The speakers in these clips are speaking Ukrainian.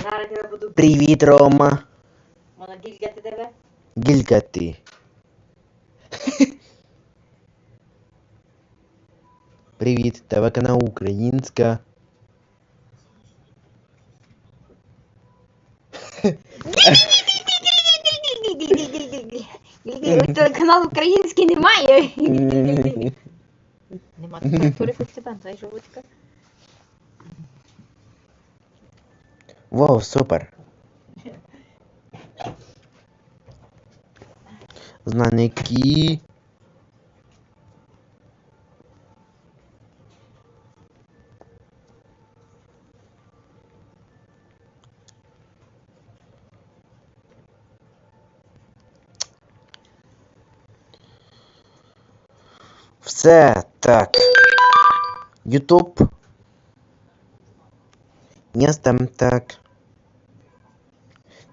Зараз тебе буду Привіт, Рома. Можна гількати тебе? Гількати. Привіт, телеканал Українська. Телеканал український немає. Нема температури хоч тебе, знаєш, жовтка. Вау, супер. Знаники. Все так. YouTube. Не там так.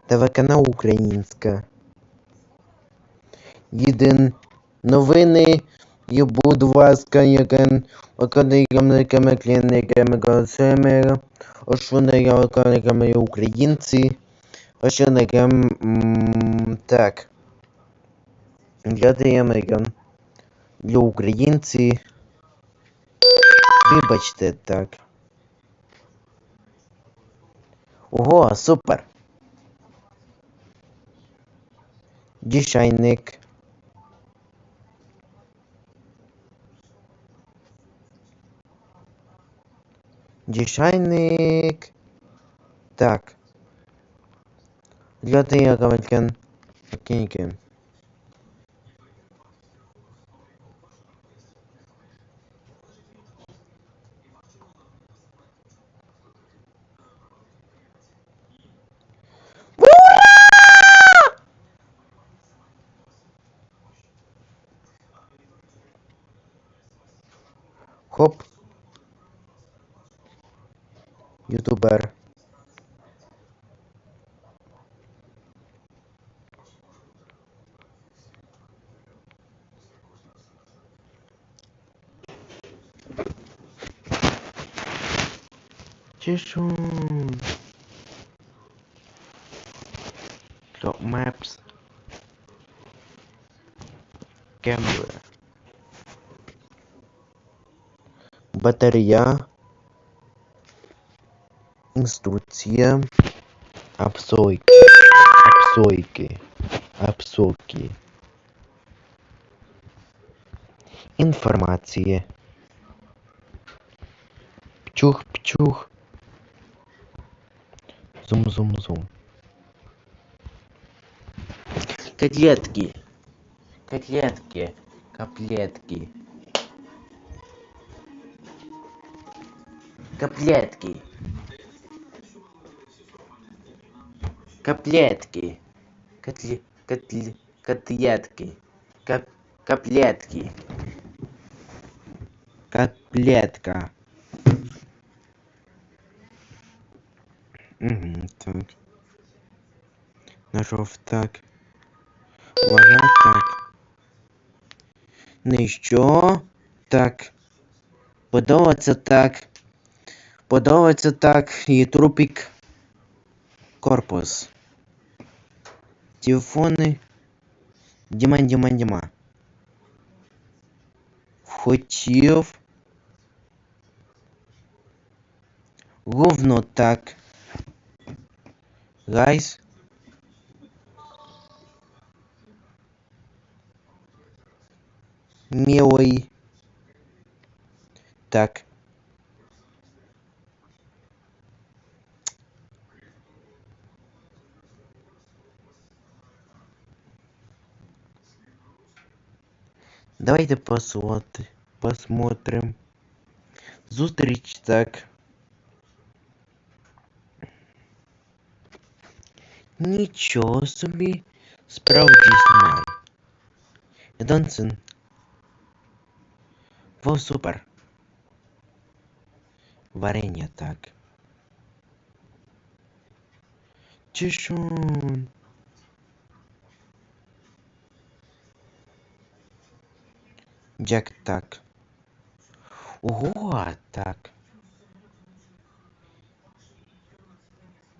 Телеканал Українська. Єдин новини. І, будь ласка, яким академіками, кліниками, голосами, ошвоними академіками українці, ошвоними, так, для українці, вибачте, так. Ого, супер. Дішайник. Дішайник. Так. Для американ. Окей. Хоп. Ютубер. Чешу. Top maps. Camera. Батарея. Інструкція. Обсойки. Обсойки. Обсойки. Інформація. Пчух-пчух. Зум-зум-зум. Котлетки. Котлетки. Котлетки. Котлетки. Котлетки. Котлетки. Котлетки. Котлетка. Угу, так. Нажав так. Вага так. Ну і що? Так. Подобається так. Подобається так. І трупік. Корпус. Телефони. Діма. Хотів. Говно так. Гайс. Милый. Так. Давайте посмотрим. Зустріч так. Нічого собі. Справді знімай. Донсен. Во, супер. Варення так. Чешун. Джек так. Ого, так.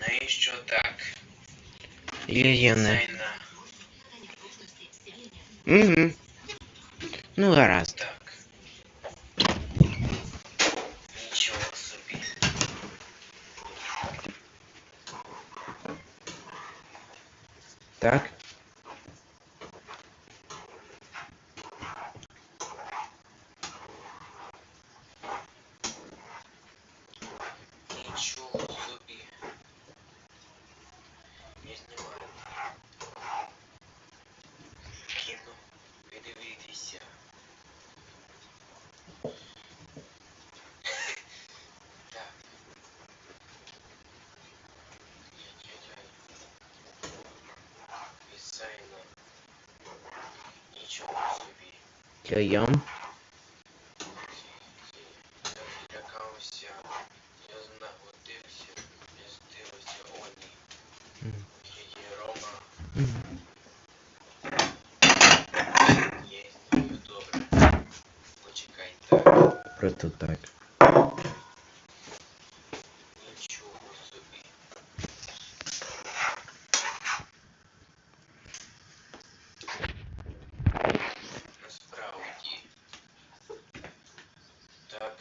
Навіщо так? Ілюзіони. Угу. Ну, гаразд. Так. Нічого собі. Так. Нічого собі. Я знімаю. Кіно. Подивитися. Так. Писайно. Нічого собі. Чайом? Злякався. Я знаходився. Я здивився Оні. Діді Рома. Є, добре. Почекай, так. Просто так. Нічого собі. Насправді. Так.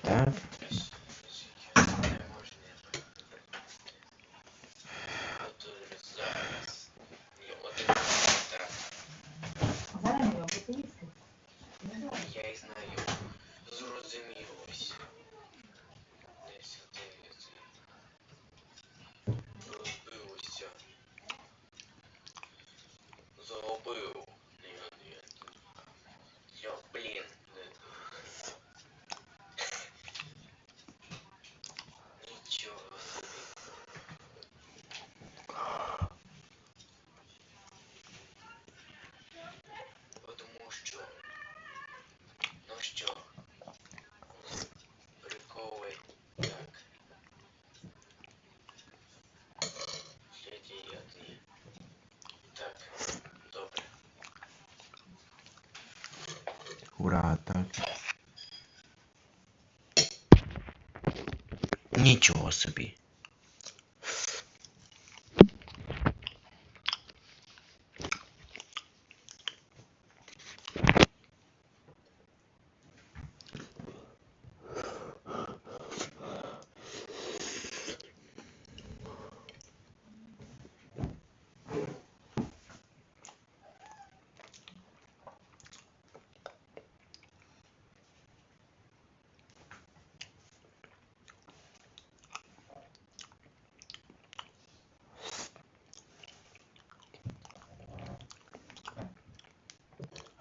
Так. Не можна. От зараз. Ні, от так. Зараз не робити їсти. Я і знаю. Зрозумілося. Десь дивиться. Розбилося. Заробив. Ні. Я, блін. Нічого собі. Тому що. Ну що? Приколи. Так. Слідіятні. Так. Добре. Ура, так. Нічого собі.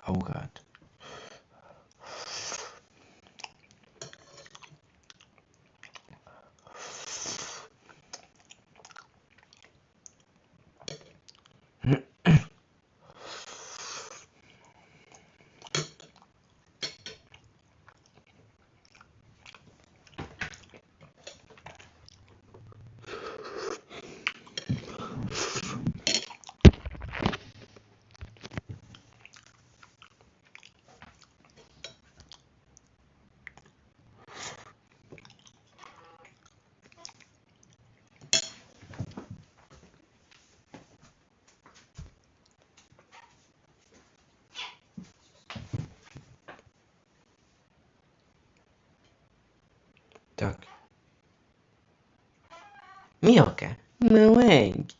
Аугад. Так. Мілка, миленький.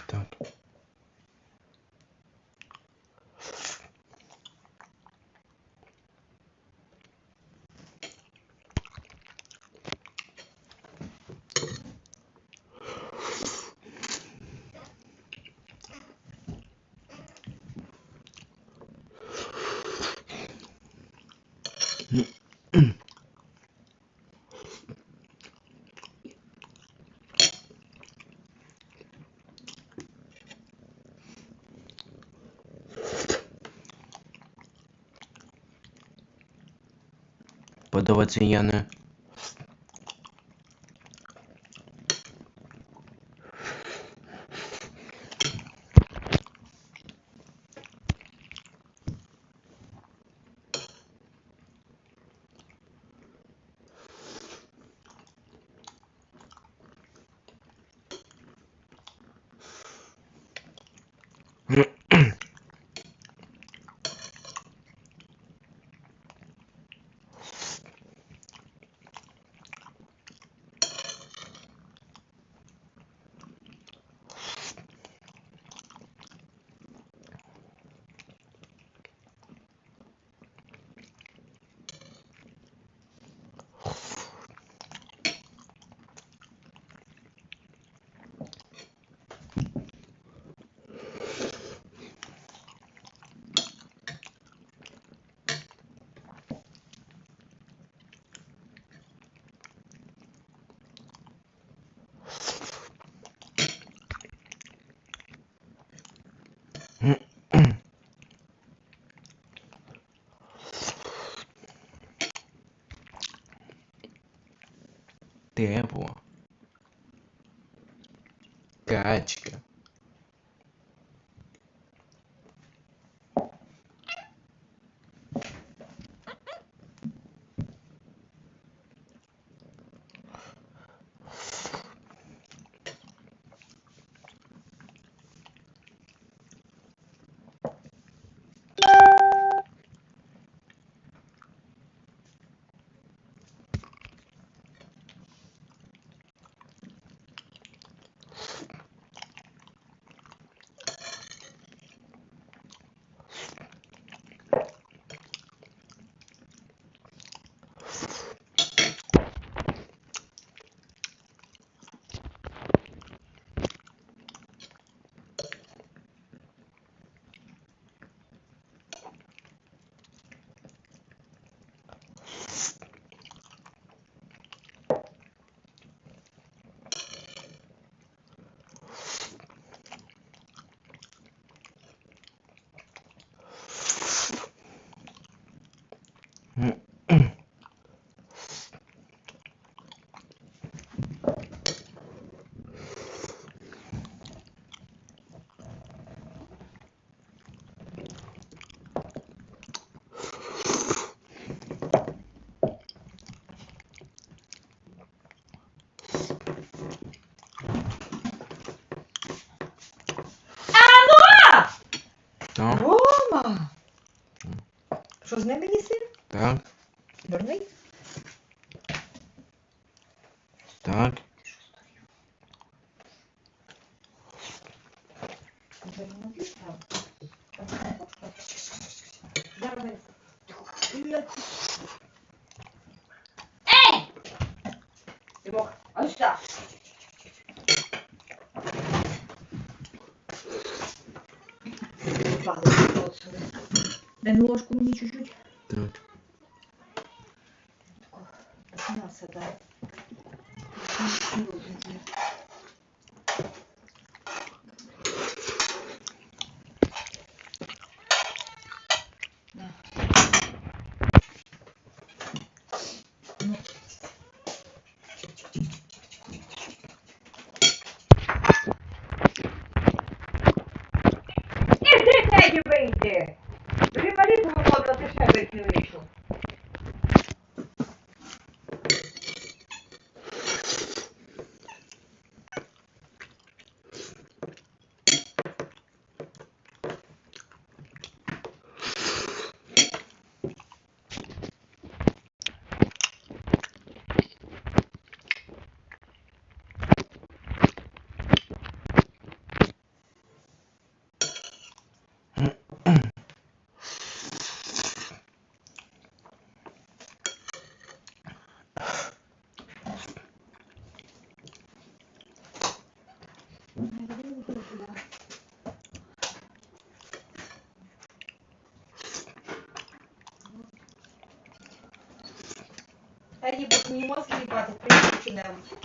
Так. Подобається Яна. Небо. Качка. Так, Рома! Що з ними їси? так, Дурний? так. Ей! Тимох, а ось так. Дай ну ложку мені чуть-чуть. Так. Мясо дай. Іди, Теді, вийди! Вже малітку виходила, ти ще вийти вийшов. Та їбать, мені мозги їбати, прийти чи-небудь.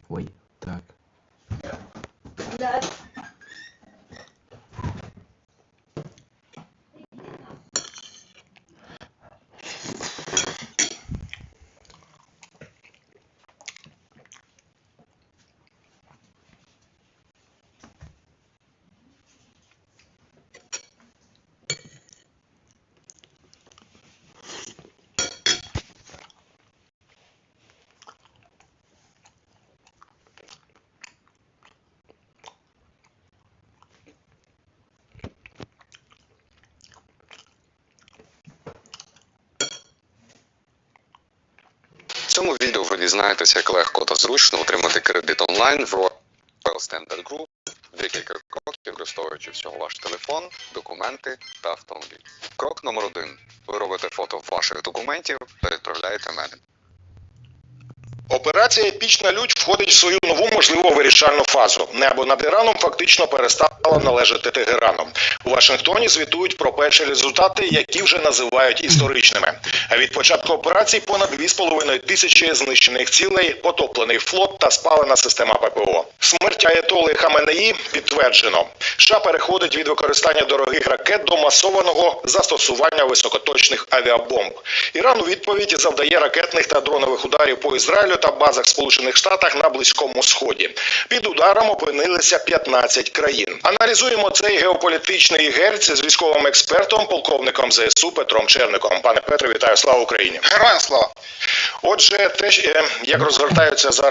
Ой, так. Да. В цьому відео ви дізнаєтеся, як легко та зручно отримати кредит онлайн в Royal Standard Group, декілька кроків, використовуючи всього ваш телефон, документи та автомобіль. Крок номер 1. Ви робите фото ваших документів та відправляєте мене. Операція «Епічна лють» входить в свою нову можливо вирішальну фазу. Небо над Іраном фактично перестало належати Тегерану. У Вашингтоні звітують про перші результати, які вже називають історичними. А від початку операції понад 2,5 тисячі знищених цілей, потоплений флот та спалена система ППО. Смерть вважають аятоли Хаменеї, підтверджено. США переходить від використання дорогих ракет до масованого застосування високоточних авіабомб. Іран у відповідь завдає ракетних та дронових ударів по Ізраїлю та базах Сполучених Штатів на Близькому Сході. Під ударом опинилися 15 країн. Аналізуємо цей геополітичний герць з військовим експертом, полковником ЗСУ Петром Черником. Пане Петре, вітаю, слава Україні! Героям слава! Отже, те, як розгортаються зараз